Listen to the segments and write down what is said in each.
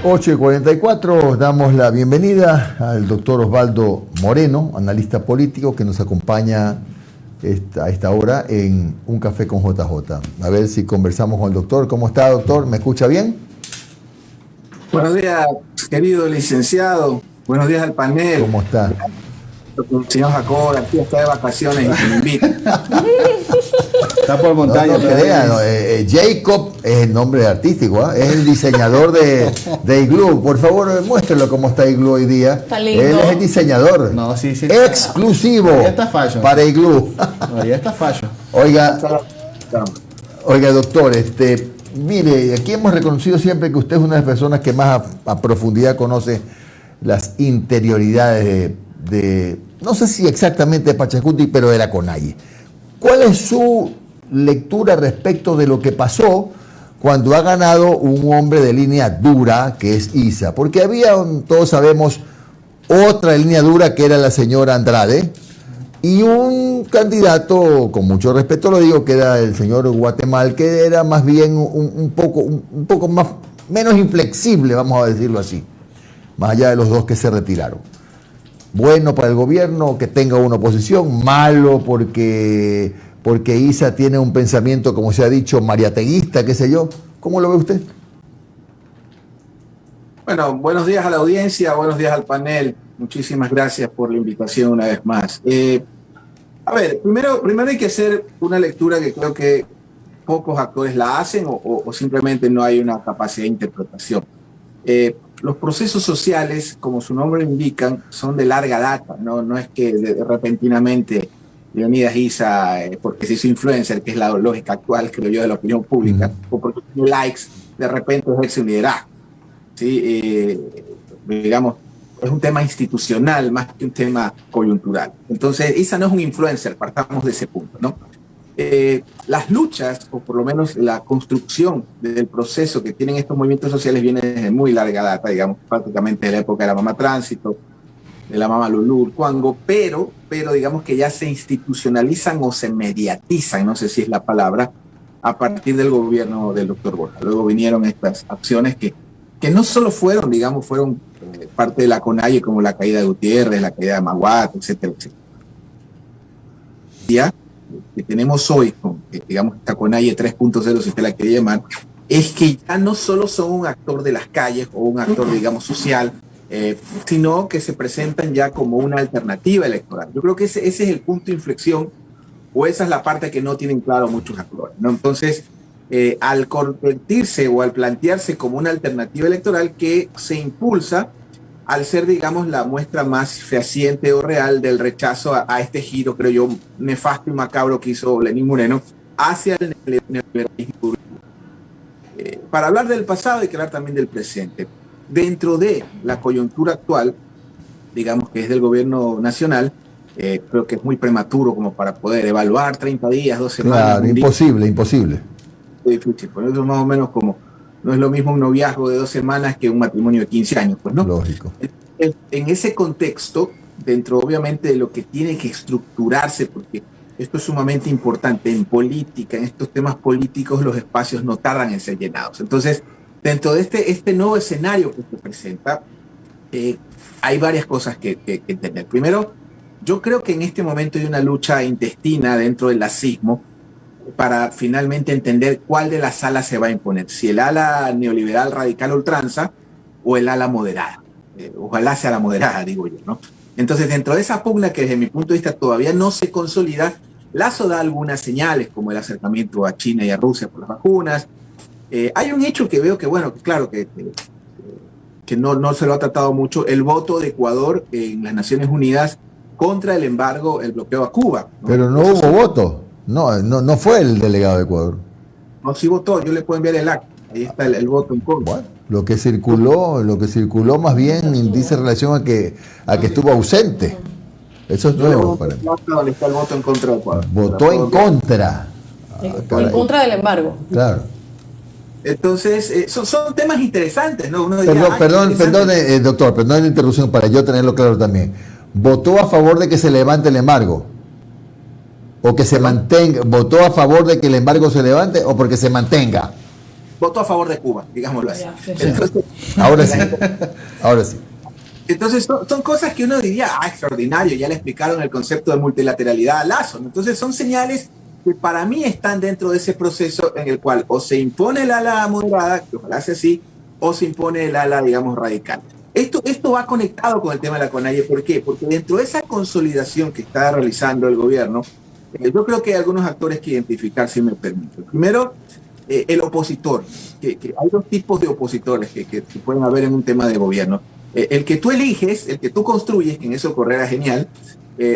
8:44, damos la bienvenida al doctor Osvaldo Moreno, analista político, que nos acompaña a esta hora en Un Café con JJ. A ver si conversamos con el doctor. ¿Cómo está, doctor? ¿Me escucha bien? Buenos días, querido licenciado. Buenos días al panel. ¿Cómo está? Señor Jacob, aquí está de vacaciones y me invita. Está por montaña. No crea, Jacob es el nombre artístico, es el diseñador de Igloo. Por favor, muéstrelo cómo está Igloo hoy día. Está lindo. Él es el diseñador. No, sí. Exclusivo Ya está fashion. para Igloo. No, ya está fashion. Oiga, doctor, mire, aquí hemos reconocido siempre que usted es una de las personas que más a profundidad conoce las interioridades de no sé si exactamente de Pachacuti, pero de la CONAIE. ¿Cuál es su lectura respecto de lo que pasó cuando ha ganado un hombre de línea dura, que es Issa? Porque había, todos sabemos, otra línea dura que era la señora Andrade, y un candidato, con mucho respeto lo digo, que era el señor Guatemal, que era más bien un poco más, menos inflexible, vamos a decirlo así, más allá de los dos que se retiraron. Bueno para el gobierno que tenga una oposición, malo porque Issa tiene un pensamiento, como se ha dicho, mariateguista, qué sé yo. ¿Cómo lo ve usted? Bueno, buenos días a la audiencia, buenos días al panel. Muchísimas gracias por la invitación una vez más. A ver, primero hay que hacer una lectura que creo que pocos actores la hacen o simplemente no hay una capacidad de interpretación. Los procesos sociales, como su nombre indican, son de larga data, no es que repentinamente Leonidas Issa, porque se hizo influencer, que es la lógica actual, creo yo, de la opinión pública, o porque tiene likes, de repente ejerce un liderazgo. ¿Sí? Digamos, es un tema institucional más que un tema coyuntural. Entonces, Issa no es un influencer, partamos de ese punto, ¿no? Las luchas, o por lo menos la construcción del proceso que tienen estos movimientos sociales viene desde muy larga data, digamos, prácticamente de la época de la Mama Tránsito, de la Mama Lulú, Urcuango, pero digamos que ya se institucionalizan o se mediatizan, no sé si es la palabra, a partir del gobierno del doctor Borja. Luego vinieron estas acciones que no solo fueron, digamos, fueron parte de la CONAIE, como la caída de Gutiérrez, la caída de Maguat, etcétera, etcétera. Ya que tenemos hoy, digamos, esta CONAIE 3.0, si usted la quiere llamar, es que ya no solo son un actor de las calles o un actor, digamos, social, sino que se presentan ya como una alternativa electoral. Yo creo que ese es el punto de inflexión, o esa es la parte que no tienen claro muchos actores, ¿no? Entonces, al convertirse o al plantearse como una alternativa electoral que se impulsa al ser, digamos, la muestra más fehaciente o real del rechazo a este giro, creo yo, nefasto y macabro que hizo Lenín Moreno hacia el neoliberalismo. Para hablar del pasado hay que hablar también del presente. Dentro de la coyuntura actual, digamos que es del gobierno nacional, creo que es muy prematuro como para poder evaluar 30 días, 2 semanas. Claro, imposible. Muy difícil, por eso más o menos como no es lo mismo un noviazgo de 2 semanas que un matrimonio de 15 años, pues, ¿no? Lógico. En ese contexto, dentro obviamente de lo que tiene que estructurarse, porque esto es sumamente importante en política, en estos temas políticos los espacios no tardan en ser llenados. Entonces, dentro de este nuevo escenario que se presenta, hay varias cosas que entender. Primero, yo creo que en este momento hay una lucha intestina dentro del lacismo para finalmente entender cuál de las alas se va a imponer, si el ala neoliberal radical ultranza o el ala moderada. Ojalá sea la moderada, digo yo, ¿no? Entonces, dentro de esa pugna que desde mi punto de vista todavía no se consolida, Lasso da algunas señales, como el acercamiento a China y a Rusia por las vacunas. Hay un hecho que veo que, bueno, claro, que no se lo ha tratado mucho, el voto de Ecuador en las Naciones Unidas contra el embargo, el bloqueo a Cuba, ¿no? Pero no hubo voto. No fue el delegado de Ecuador. No, sí votó, yo le puedo enviar el acta. Ahí está el voto en contra. Bueno, lo que circuló más bien dice relación a que estuvo ausente. Eso es nuevo para mí. ¿Dónde está el voto en contra de Ecuador? Votó en contra. En contra del embargo. Claro. Entonces, son temas interesantes, ¿no? Uno diría, perdón, doctor, perdón la interrupción para yo tenerlo claro también. ¿Votó a favor de que se levante el embargo? ¿O que se mantenga? ¿Votó a favor de que el embargo se levante o porque se mantenga? votó a favor de Cuba, digámoslo así. Entonces, ahora sí, ahora sí. Entonces son cosas que uno diría, extraordinario, ya le explicaron el concepto de multilateralidad a Lasso, ¿no? Entonces son señales que para mí están dentro de ese proceso en el cual o se impone el ala moderada, que ojalá sea así, o se impone el ala, digamos, radical. Esto va conectado con el tema de la CONAIE. ¿Por qué? Porque dentro de esa consolidación que está realizando el gobierno, yo creo que hay algunos actores que identificar, si me permite. Primero, el opositor, que hay dos tipos de opositores que pueden haber en un tema de gobierno. El que tú eliges, el que tú construyes, que en eso Correa era genial,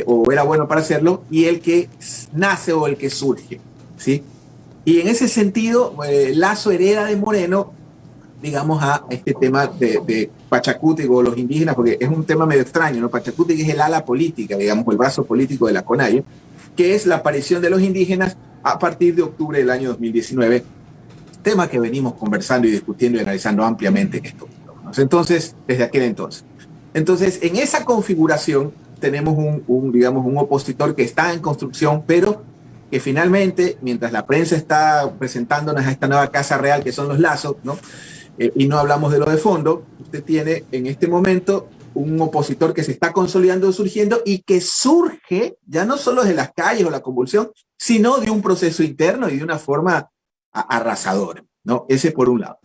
o era bueno para hacerlo, y el que nace o el que surge, ¿sí? Y en ese sentido, Lasso hereda de Moreno, digamos, a este tema de Pachacuti o los indígenas, porque es un tema medio extraño, ¿no? Pachacuti es el ala política, digamos, el brazo político de la CONAIE, que es la aparición de los indígenas a partir de octubre del año 2019, tema que venimos conversando y discutiendo y analizando ampliamente en estos programas. Entonces, desde aquel entonces. Entonces, en esa configuración tenemos digamos, un opositor que está en construcción, pero que finalmente, mientras la prensa está presentándonos a esta nueva casa real que son los Lazos, ¿no? Y no hablamos de lo de fondo, usted tiene en este momento un opositor que se está consolidando, surgiendo y que surge ya no solo de las calles o la convulsión, sino de un proceso interno y de una forma arrasadora, ¿no? Ese por un lado.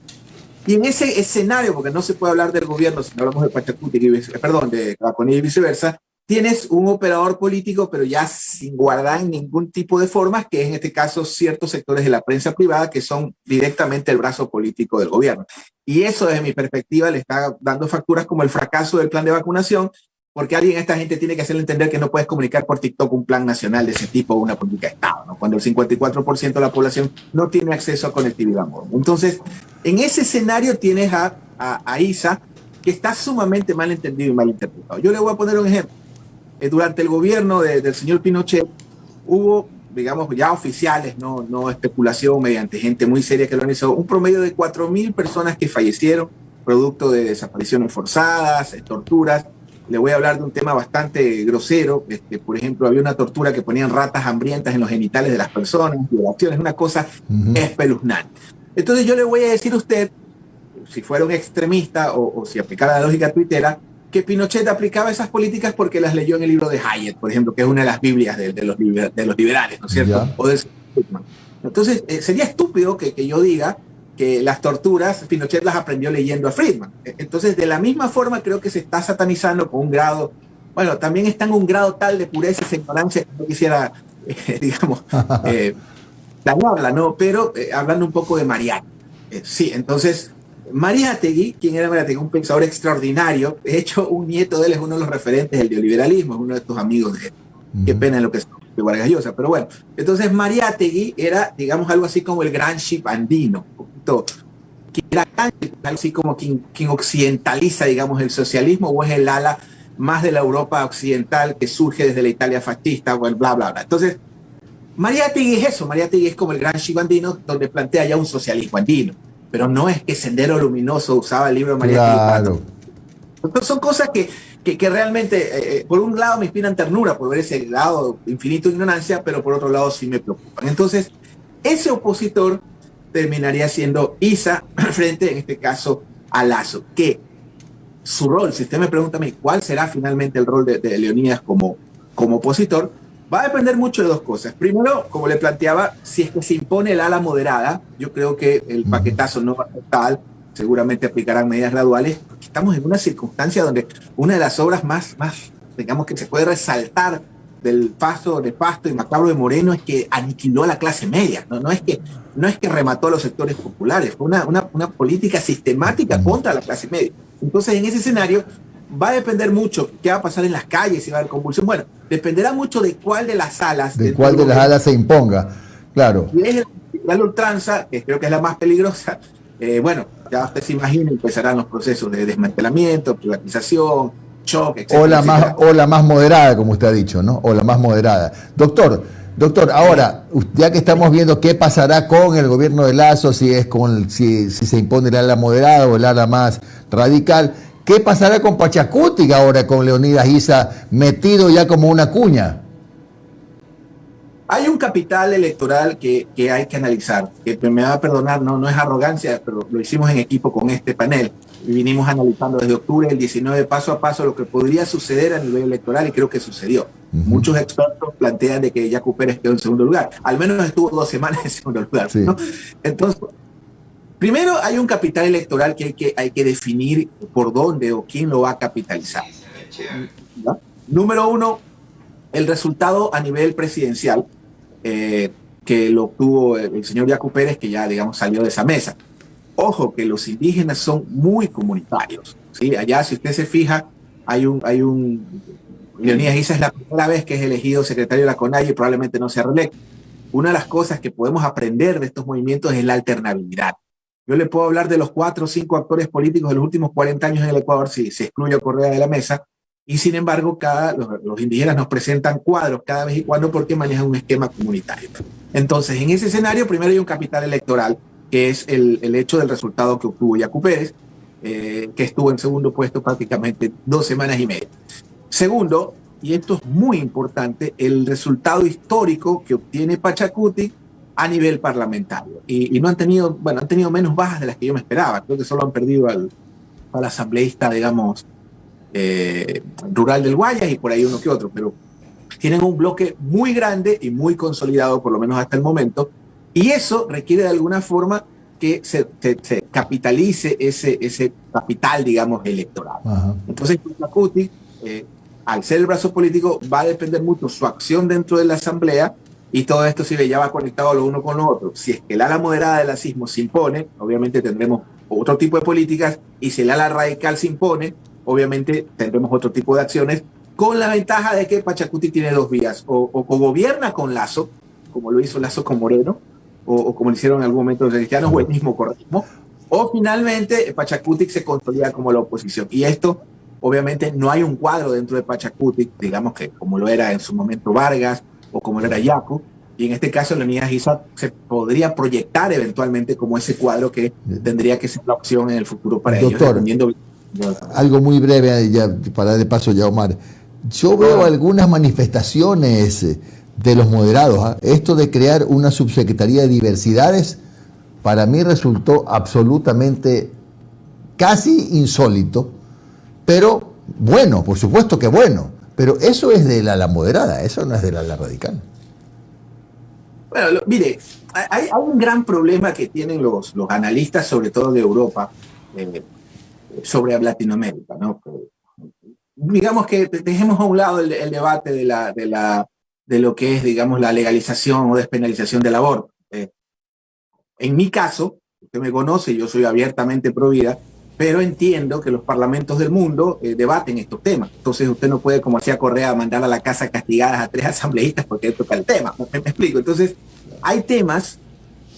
Y en ese escenario, porque no se puede hablar del gobierno si no hablamos de Pachacuti, perdón, de la CONAIE y viceversa, tienes un operador político, pero ya sin guardar ningún tipo de formas, que es en este caso ciertos sectores de la prensa privada que son directamente el brazo político del gobierno. Y eso, desde mi perspectiva, le está dando facturas como el fracaso del plan de vacunación, porque esta gente tiene que hacerle entender que no puedes comunicar por TikTok un plan nacional de ese tipo o una política de Estado, ¿no? Cuando el 54% de la población no tiene acceso a conectividad móvil. Entonces, en ese escenario tienes a ISA, que está sumamente mal entendido y mal interpretado. Yo le voy a poner un ejemplo. Durante el gobierno del señor Pinochet hubo, digamos, ya oficiales, no especulación, mediante gente muy seria que lo organizó, un promedio de 4.000 personas que fallecieron producto de desapariciones forzadas, torturas. Le voy a hablar de un tema bastante grosero. Por ejemplo, había una tortura que ponían ratas hambrientas en los genitales de las personas, violaciones, una cosa espeluznante. Entonces yo le voy a decir a usted, si fuera un extremista o si aplicara la lógica tuitera, que Pinochet aplicaba esas políticas porque las leyó en el libro de Hayek, por ejemplo, que es una de las Biblias de los liberales, ¿no es cierto? Yeah. O del Friedman. Entonces, sería estúpido que yo diga que las torturas Pinochet las aprendió leyendo a Friedman. Entonces, de la misma forma, creo que se está satanizando con un grado, bueno, también está en un grado tal de pureza y ignorancia que no quisiera, digamos, dañarla, ¿no? Pero hablando un poco de Mariátegui. Sí, entonces, Mariátegui, ¿quién era Mariátegui? Un pensador extraordinario. De hecho, un nieto de él es uno de los referentes del neoliberalismo, es uno de estos amigos de él. Qué pena en lo que es de Vargas Llosa, pero bueno. Entonces, Mariátegui era, digamos, algo así como el Gramsci andino, un poquito, que era algo así como quien occidentaliza, digamos, el socialismo, o es el ala más de la Europa occidental que surge desde la Italia fascista, o el bla, bla, bla. Entonces, Mariátegui es eso, Mariátegui es como el Gramsci andino, donde plantea ya un socialismo andino. Pero no es que Sendero Luminoso usaba el libro de Mariátegui. Claro. Entonces son cosas que realmente, por un lado me inspiran ternura por ver ese lado infinito de ignorancia, pero por otro lado sí me preocupan. Entonces, ese opositor terminaría siendo ISA frente, en este caso, a Lasso, que su rol, si usted me pregunta a mí, ¿cuál será finalmente el rol de Leonidas como opositor? Va a depender mucho de dos cosas. Primero, como le planteaba, si es que se impone el ala moderada, yo creo que el paquetazo no va a ser tal, seguramente aplicarán medidas graduales, porque estamos en una circunstancia donde una de las obras más digamos, que se puede resaltar del paso nefasto y macabro de Moreno es que aniquiló a la clase media, no es que remató a los sectores populares, fue una política sistemática contra la clase media. Entonces, en ese escenario, va a depender mucho qué va a pasar en las calles, si va a haber convulsión. Bueno, dependerá mucho de cuál de las alas. De cuál de las alas se imponga, claro. Si es la ultranza, que creo que es la más peligrosa, bueno, ya usted se imagina, empezarán los procesos de desmantelamiento, privatización, shock, etc. O la más moderada, como usted ha dicho, ¿no? O la más moderada. Doctor, ahora, ya que estamos viendo qué pasará con el gobierno de Lasso, si se impone el ala moderada o el ala más radical, ¿qué pasará con Pachacuti ahora con Leonidas Issa metido ya como una cuña? Hay un capital electoral que hay que analizar, que me va a perdonar, no es arrogancia, pero lo hicimos en equipo con este panel y vinimos analizando desde octubre del 19 paso a paso lo que podría suceder a nivel electoral y creo que sucedió. Muchos expertos plantean de que Yacu Pérez quedó en segundo lugar, al menos estuvo 2 semanas en segundo lugar, ¿no? Entonces, primero hay un capital electoral que hay que definir por dónde o quién lo va a capitalizar, ¿no? Número uno, el resultado a nivel presidencial, que lo obtuvo el señor Yacu Pérez, que ya, digamos, salió de esa mesa. Ojo, que los indígenas son muy comunitarios, ¿sí? Allá, si usted se fija, hay un Leonidas Issa es la primera vez que es elegido secretario de la CONAIE y probablemente no sea reelecto. Una de las cosas que podemos aprender de estos movimientos es la alternabilidad. Yo le puedo hablar de los 4 o 5 actores políticos de los últimos 40 años en el Ecuador, si se excluye a Correa de la mesa, y sin embargo los indígenas nos presentan cuadros cada vez y cuando porque manejan un esquema comunitario. Entonces, en ese escenario, primero hay un capital electoral, que es el hecho del resultado que obtuvo Yacu Pérez, que estuvo en segundo puesto prácticamente 2 semanas y media. Segundo, y esto es muy importante, el resultado histórico que obtiene Pachacuti a nivel parlamentario. Y no han tenido, han tenido menos bajas de las que yo me esperaba. Creo que solo han perdido al asambleísta, digamos, rural del Guayas y por ahí uno que otro, pero tienen un bloque muy grande y muy consolidado, por lo menos hasta el momento, y eso requiere de alguna forma que se capitalice ese capital, digamos, electoral. Ajá. Entonces, Pachacuti, al ser el brazo político, va a depender mucho su acción dentro de la asamblea, y todo esto ya va conectado lo uno con lo otro. Si es que el ala moderada del lacismo se impone, obviamente tendremos otro tipo de políticas, y si el ala radical se impone, obviamente tendremos otro tipo de acciones, con la ventaja de que Pachacuti tiene 2 vías, o gobierna con Lasso, como lo hizo Lasso con Moreno, o como lo hicieron en algún momento los cristianos, o el mismo correísmo, o finalmente Pachacuti se consolida como la oposición. Y esto, obviamente, no hay un cuadro dentro de Pachacuti, digamos que como lo era en su momento Vargas, o como lo era Yacu, y en este caso Leonidas Issa se podría proyectar eventualmente como ese cuadro que tendría que ser la opción en el futuro para ellos, dependiendo. Algo muy breve ya, para darle paso ya, Omar. Yo veo algunas manifestaciones de los moderados. Esto de crear una subsecretaría de diversidades, para mí resultó absolutamente casi insólito, pero bueno, por supuesto que bueno, pero eso es de la moderada, eso no es de la radical. Bueno, mire, hay un gran problema que tienen los analistas, sobre todo de Europa, sobre Latinoamérica, ¿no? Digamos que dejemos a un lado el debate de lo que es, digamos, la legalización o despenalización del aborto. En mi caso, usted me conoce, yo soy abiertamente pro vida, pero entiendo que los parlamentos del mundo debaten estos temas. Entonces usted no puede, como hacía Correa, mandar a la casa castigadas a 3 asambleístas porque toca el tema. ¿Me explico? Entonces, hay temas,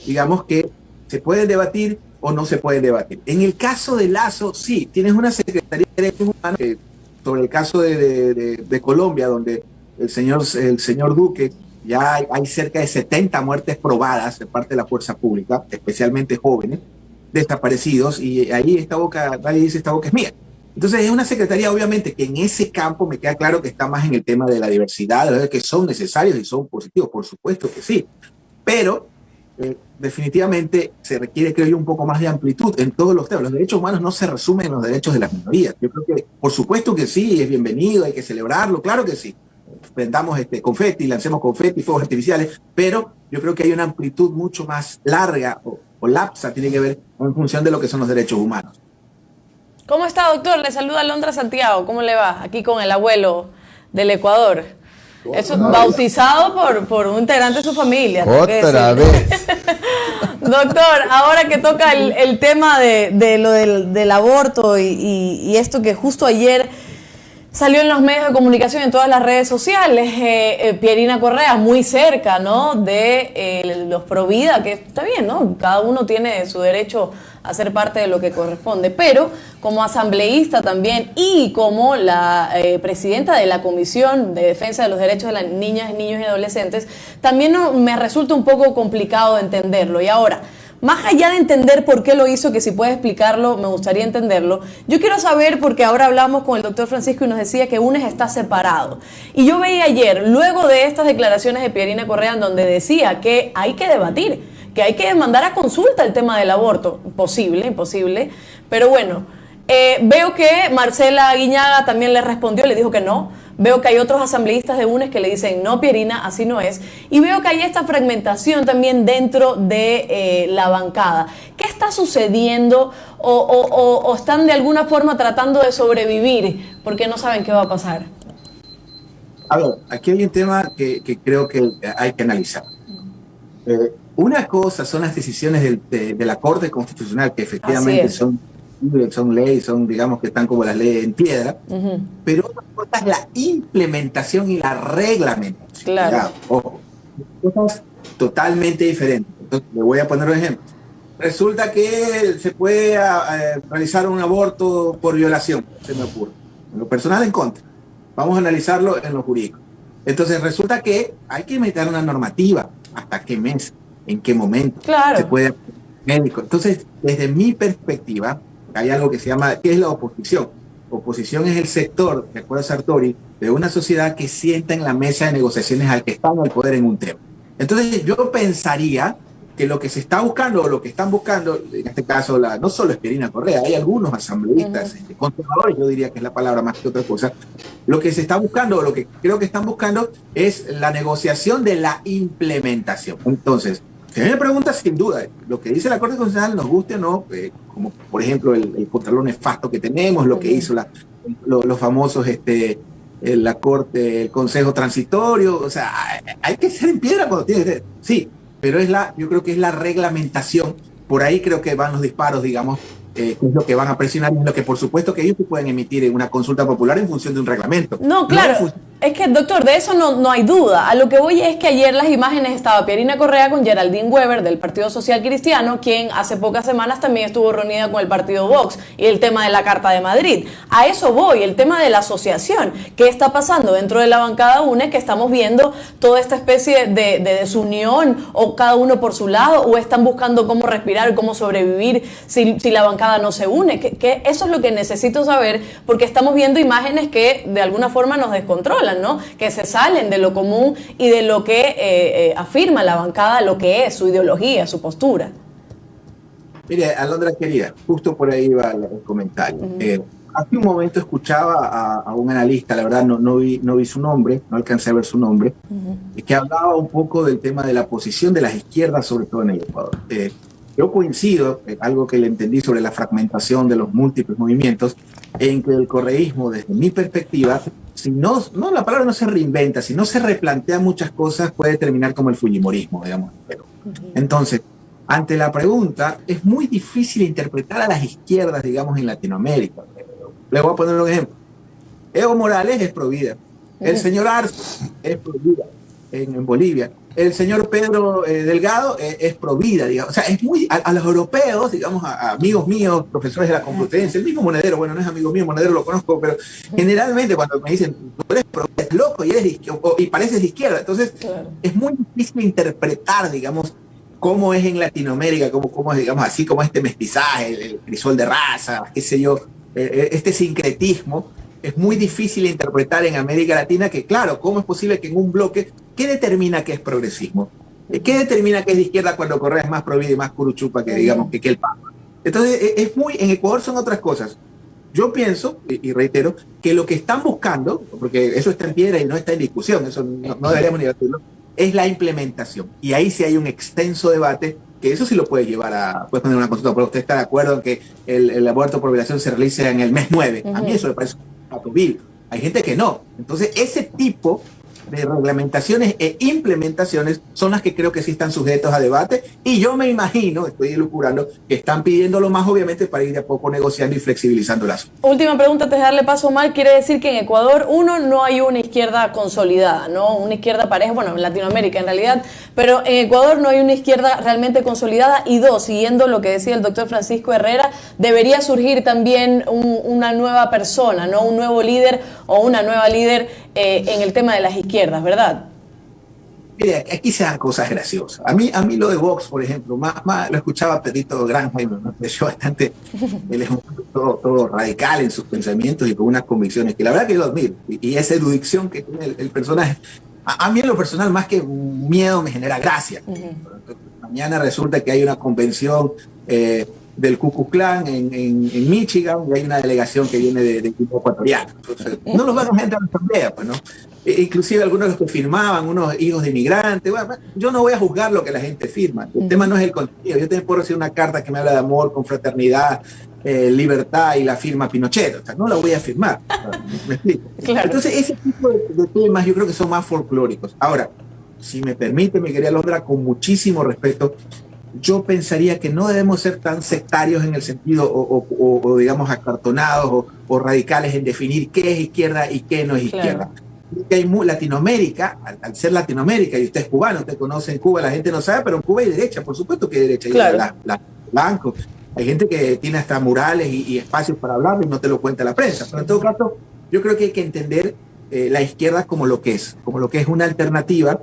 digamos, que se pueden debatir o no se pueden debatir. En el caso de Lasso, sí, tienes una Secretaría de Derechos Humanos sobre el caso de Colombia, donde el señor Duque, ya hay cerca de 70 muertes probadas de parte de la fuerza pública, especialmente jóvenes, desaparecidos, y ahí nadie dice esta boca es mía. Entonces es una secretaría, obviamente, que en ese campo me queda claro que está más en el tema de la diversidad, que son necesarios y son positivos, por supuesto que sí, pero definitivamente se requiere, creo yo, un poco más de amplitud en todos los temas. Los derechos humanos no se resumen en los derechos de las minorías. Yo creo que, por supuesto que sí, es bienvenido, hay que celebrarlo, claro que sí. Prendamos confeti, lancemos confeti, fuegos artificiales, pero yo creo que hay una amplitud mucho más larga o lapsa, tiene que ver en función de lo que son los derechos humanos. ¿Cómo está, doctor? Le saluda Alondra Santiago. ¿Cómo le va? Aquí con el abuelo del Ecuador. Eso, bautizado por un integrante de su familia. Otra vez. Doctor, ahora que toca el tema de lo del aborto y esto que justo ayer salió en los medios de comunicación, en todas las redes sociales, Pierina Correa, muy cerca, ¿no?, de los Provida, que está bien, ¿no? Cada uno tiene su derecho a ser parte de lo que corresponde, pero como asambleísta también y como la presidenta de la Comisión de Defensa de los Derechos de las Niñas, Niños y Adolescentes, también me resulta un poco complicado entenderlo. Y ahora, más allá de entender por qué lo hizo, que si puede explicarlo, me gustaría entenderlo, yo quiero saber, porque ahora hablamos con el doctor Francisco y nos decía que UNES está separado. Y yo veía ayer, luego de estas declaraciones de Pierina Correa, en donde decía que hay que debatir, que hay que mandar a consulta el tema del aborto. Imposible, pero bueno, veo que Marcela Guiñaga también le respondió, le dijo que no. Veo que hay otros asambleístas de UNES que le dicen, no, Pierina, así no es. Y veo que hay esta fragmentación también dentro de la bancada. ¿Qué está sucediendo o están de alguna forma tratando de sobrevivir porque no saben qué va a pasar? A ver, aquí hay un tema que creo que hay que analizar. Una cosa son las decisiones de la Corte Constitucional, que efectivamente son leyes, digamos que están como las leyes en piedra, pero otra cosa es la implementación y la reglamentación. Claro. Ya, ojo, cosas totalmente diferentes. Entonces, le voy a poner un ejemplo. Resulta que se puede realizar un aborto por violación, se me ocurre. En lo personal, en contra. Vamos a analizarlo en lo jurídico. Entonces, resulta que hay que meter una normativa. ¿Hasta qué mes? ¿En qué momento? Claro. Se puede médico. Entonces, desde mi perspectiva, hay algo que se llama, ¿qué es la oposición? Oposición es el sector, de acuerdo a Sartori, de una sociedad que sienta en la mesa de negociaciones al que está en el poder en un tema. Entonces, yo pensaría que lo que se está buscando, o lo que están buscando, en este caso, no solo es Pierina Correa, hay algunos asambleístas, conservadores, yo diría que es la palabra más que otra cosa, lo que se está buscando, o lo que creo que están buscando, es la negociación de la implementación. Entonces, si a mí me pregunta, sin duda, lo que dice la Corte Constitucional, nos guste o no, como por ejemplo el contralor nefasto que tenemos, lo que hizo los famosos, la Corte, el Consejo Transitorio, o sea, hay que ser en piedra cuando tiene que ser, sí, pero yo creo que es la reglamentación, por ahí creo que van los disparos, digamos, es lo que van a presionar, es lo que por supuesto que ellos pueden emitir en una consulta popular en función de un reglamento. No, claro, es que doctor, de eso no hay duda. A lo que voy es que ayer las imágenes estaba Pierina Correa con Geraldine Weber del Partido Social Cristiano, quien hace pocas semanas también estuvo reunida con el partido Vox, y el tema de la Carta de Madrid. A eso voy, el tema de la asociación. ¿Qué está pasando dentro de la bancada UNES? Que estamos viendo toda esta especie de desunión, o cada uno por su lado, o están buscando cómo respirar, cómo sobrevivir si la bancada no se une. Que eso es lo que necesito saber, porque estamos viendo imágenes que de alguna forma nos descontrolan, ¿no? Que se salen de lo común y de lo que afirma la bancada, lo que es su ideología, su postura. Mire, Alondra querida, justo por ahí va el comentario. Hace un momento escuchaba a un analista, la verdad no vi su nombre, no alcancé a ver su nombre, que hablaba un poco del tema de la posición de las izquierdas, sobre todo en el Ecuador. Yo coincido, algo que le entendí sobre la fragmentación de los múltiples movimientos, en que el correísmo, desde mi perspectiva, si la palabra no se reinventa, si no se replantea muchas cosas, puede terminar como el fujimorismo, digamos. Entonces, ante la pregunta, es muy difícil interpretar a las izquierdas, digamos, en Latinoamérica. Le voy a poner un ejemplo. Evo Morales es provida. El señor Arce es provida en Bolivia. El señor Pedro Delgado es provida, digamos. O sea, es muy a los europeos, digamos, a amigos míos, profesores de la Complutense, el mismo Monedero, bueno, no es amigo mío, Monedero lo conozco, pero generalmente cuando me dicen, tú eres provida, es loco y eres y pareces de izquierda. Entonces, es muy difícil interpretar, digamos, cómo es en Latinoamérica, cómo es, digamos, así como este mestizaje, el crisol de raza, qué sé yo, este sincretismo. Es muy difícil interpretar en América Latina que, claro, ¿cómo es posible que en un bloque, qué determina que es progresismo? ¿Qué determina que es de izquierda cuando Correa es más provida y más curuchupa que, digamos, que el Papa? Entonces, en Ecuador son otras cosas. Yo pienso, y reitero, que lo que están buscando, porque eso está en piedra y no está en discusión, eso no deberíamos ni decirlo, es la implementación. Y ahí sí hay un extenso debate, que eso sí lo puede llevar puedes poner una consulta, pero usted está de acuerdo en que el aborto por violación se realice en el mes 9. A mí eso me parece vil. Hay gente que no. Entonces, ese tipo de reglamentaciones e implementaciones son las que creo que sí están sujetos a debate, y yo me imagino, estoy elucubrando, que están pidiéndolo más, obviamente, para ir de a poco negociando y flexibilizando el asunto. Última pregunta antes de darle paso a Omar. Quiere decir que en Ecuador, no hay una izquierda consolidada, ¿no? Una izquierda pareja, bueno, en Latinoamérica en realidad, pero en Ecuador no hay una izquierda realmente consolidada. Y dos, siguiendo lo que decía el doctor Francisco Herrera, debería surgir también una nueva persona, ¿no? Un nuevo líder o una nueva líder en el tema de las izquierdas, ¿verdad? mire, aquí se dan cosas graciosas. A mí lo de Vox, por ejemplo, más lo escuchaba Pedrito Granja y me pareció bastante, él es todo radical en sus pensamientos y con unas convicciones que la verdad que yo admiro. Y esa erudición que tiene el personaje, a mí en lo personal más que miedo me genera gracia. Mañana resulta que hay una convención del Ku Klux Klan en Michigan y hay una delegación que viene de equipo ecuatoriano. Entonces, no los van a gente a la asamblea, pues, ¿no? Inclusive algunos de los que firmaban, unos hijos de inmigrantes. Bueno, yo no voy a juzgar lo que la gente firma. El tema no es el contenido. Yo te puedo recibir una carta que me habla de amor, confraternidad, libertad y la firma Pinochet. O sea, no la voy a firmar. ¿Me explico? Claro. Entonces, ese tipo de temas yo creo que son más folclóricos. Ahora, si me permite, mi querida Londra, con muchísimo respeto, yo pensaría que no debemos ser tan sectarios en el sentido o digamos acartonados o radicales en definir qué es izquierda y qué no es izquierda. Que hay Latinoamérica, al ser Latinoamérica, y usted es cubano, usted conoce en Cuba, la gente no sabe, pero en Cuba hay derecha, por supuesto que hay derecha, claro. hay blancos, hay gente que tiene hasta murales y espacios para hablar y no te lo cuenta la prensa, pero en todo caso, yo creo que hay que entender la izquierda como lo que es una alternativa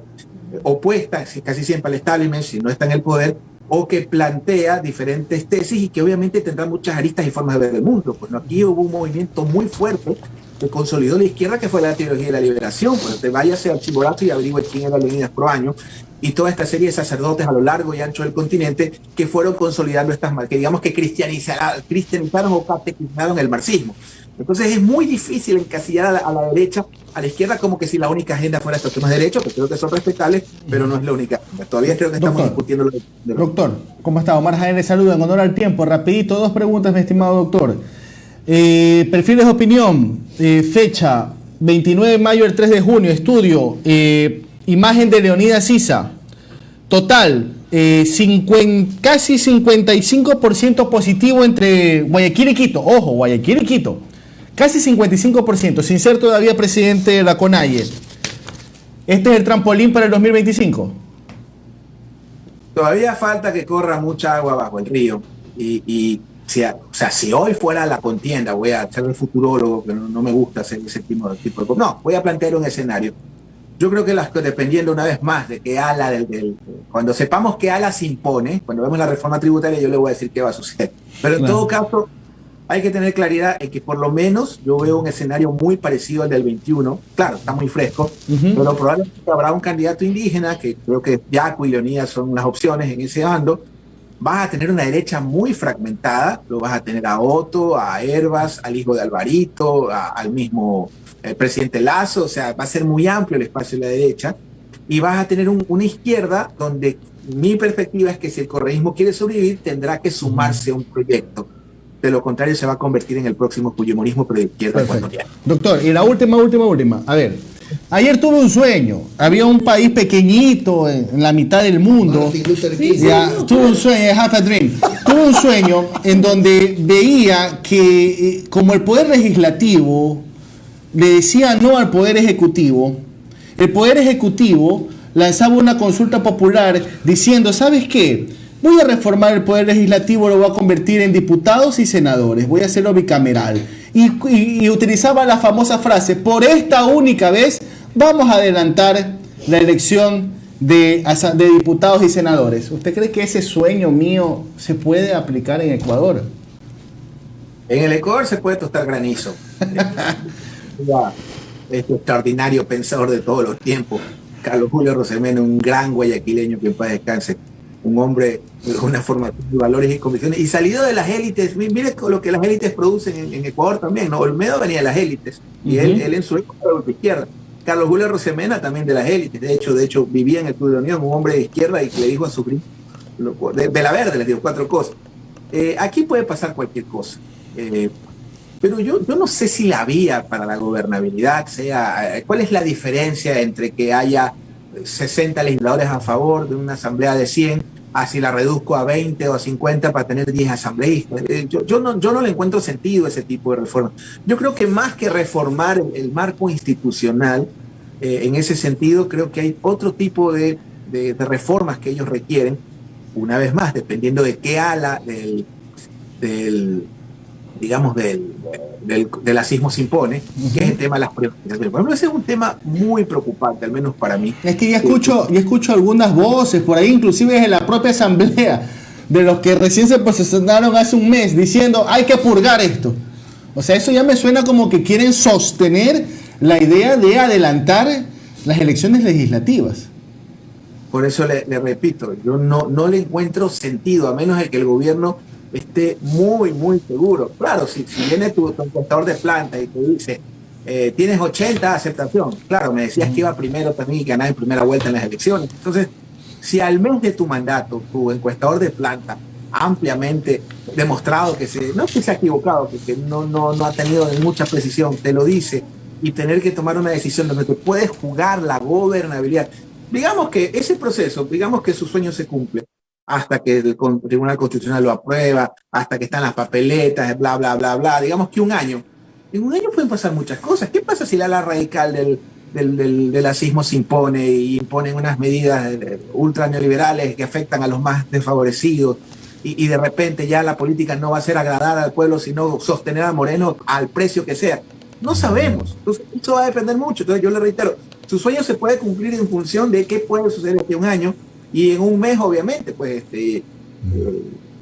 opuesta casi siempre al establishment, si no está en el poder, o que plantea diferentes tesis y que obviamente tendrá muchas aristas y formas de ver el mundo. Pues ¿no? Aquí hubo un movimiento muy fuerte que consolidó la izquierda, que fue la teología de la liberación. Pues te váyase al Chimborazo y averigüe quién era Leonidas Proaño y toda esta serie de sacerdotes a lo largo y ancho del continente que fueron consolidando estas marcas, que digamos que cristianizaron o catequizaron el marxismo. Entonces es muy difícil encasillar a la derecha, a la izquierda, como que si la única agenda fuera estos temas de derecho, que creo que son respetables, pero no es la única. Todavía creo que estamos discutiendo lo de... Doctor, ¿cómo está? Omar Jaén le saluda en honor al tiempo. Rapidito, 2 preguntas, mi estimado doctor. Perfiles de opinión, fecha 29 de mayo al 3 de junio, estudio, imagen de Leonidas Sisa, total, casi 55% positivo entre Guayaquil y Quito. Ojo, Guayaquil y Quito. Casi 55%, sin ser todavía presidente de la CONAIE. ¿Este es el trampolín para el 2025? Todavía falta que corra mucha agua bajo el río. Si hoy fuera la contienda, voy a ser el futurólogo, que no me gusta hacer ese tipo de cosas. No, voy a plantear un escenario. Yo creo que dependiendo una vez más de qué ala cuando sepamos qué ala se impone, cuando vemos la reforma tributaria, yo le voy a decir qué va a suceder. Pero en todo caso, hay que tener claridad en que por lo menos yo veo un escenario muy parecido al del 21. Claro, está muy fresco, pero probablemente habrá un candidato indígena, que creo que Yacu y Leonidas son las opciones en ese bando. Vas a tener una derecha muy fragmentada, lo vas a tener a Otto, a Herbas, al hijo de Alvarito, al mismo presidente Lazo, o sea, va a ser muy amplio el espacio de la derecha, y vas a tener una izquierda donde mi perspectiva es que si el correísmo quiere sobrevivir, tendrá que sumarse a un proyecto. De lo contrario, se va a convertir en el próximo fujimorismo, pero de izquierda ecuatoriana. Doctor, y la última. A ver, ayer tuve un sueño. Había un país pequeñito en la mitad del mundo. Tuve un sueño, half a dream. Tuve un sueño en donde veía que como el poder legislativo le decía no al poder ejecutivo, el poder ejecutivo lanzaba una consulta popular diciendo, ¿sabes qué? Voy a reformar el poder legislativo, lo voy a convertir en diputados y senadores, voy a hacerlo bicameral. Y utilizaba la famosa frase, por esta única vez vamos a adelantar la elección de diputados y senadores. ¿Usted cree que ese sueño mío se puede aplicar en Ecuador? En el Ecuador se puede tostar granizo. Este extraordinario pensador de todos los tiempos, Carlos Julio Rosemena, un gran guayaquileño que en paz descanse. Un hombre con una formación de valores y convicciones, y salido de las élites. Mire lo que las élites producen en Ecuador también, ¿no? Olmedo venía de las élites, y él en su época era de izquierda. Carlos Julio Rosemena también de las élites, de hecho vivía en el Club de la Unión, un hombre de izquierda, y que le dijo a su primo, de la Verde, les digo 4 cosas. Aquí puede pasar cualquier cosa, pero yo no sé si la vía para la gobernabilidad sea, ¿cuál es la diferencia entre que haya 60 legisladores a favor de una asamblea de 100, si la reduzco a 20 o a 50 para tener 10 asambleístas? Yo no le encuentro sentido a ese tipo de reforma. Yo creo que más que reformar el marco institucional, en ese sentido, creo que hay otro tipo de reformas que ellos requieren, una vez más, dependiendo de qué ala digamos, del asismo se impone, que es el tema de las privatizaciones. Por ejemplo, ese es un tema muy preocupante, al menos para mí. Es que ya escucho algunas voces por ahí, inclusive desde la propia asamblea, de los que recién se posicionaron hace un mes, diciendo hay que purgar esto. O sea, eso ya me suena como que quieren sostener la idea de adelantar las elecciones legislativas. Por eso le repito, yo no le encuentro sentido, a menos de que el gobierno esté muy, muy seguro. Claro, si viene tu encuestador de planta y te dice, tienes 80 aceptación, claro, me decías que iba primero también y ganar en primera vuelta en las elecciones. Entonces, si al mes de tu mandato, tu encuestador de planta ampliamente demostrado no es que se ha equivocado, que no ha tenido mucha precisión, te lo dice, y tener que tomar una decisión donde te puedes jugar la gobernabilidad. Digamos que ese proceso, digamos que su sueño se cumple hasta que el Tribunal Constitucional lo aprueba, hasta que están las papeletas, bla, bla, bla, bla. Digamos que un año. En un año pueden pasar muchas cosas. ¿Qué pasa si la ala radical del asismo se impone y imponen unas medidas ultra neoliberales que afectan a los más desfavorecidos y de repente ya la política no va a ser agradar al pueblo, sino sostener a Moreno al precio que sea? No sabemos. Entonces, eso va a depender mucho. Entonces, yo le reitero, su sueño se puede cumplir en función de qué puede suceder aquí un año y en un mes, obviamente, pues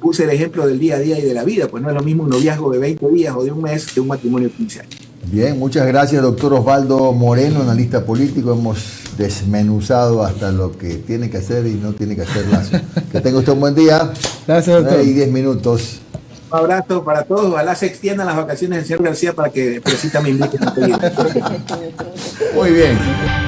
puse el ejemplo del día a día y de la vida, pues no es lo mismo un noviazgo de 20 días o de un mes que un matrimonio de 15 años. Bien, muchas gracias, doctor Osvaldo Moreno, analista político. Hemos desmenuzado hasta lo que tiene que hacer y no tiene que hacer Lazo. Que tenga usted un buen día. Gracias, doctor. Y 10 minutos. Un abrazo para todos. Ojalá se extiendan las vacaciones del señor García para que Presita me invite a seguir. Muy bien.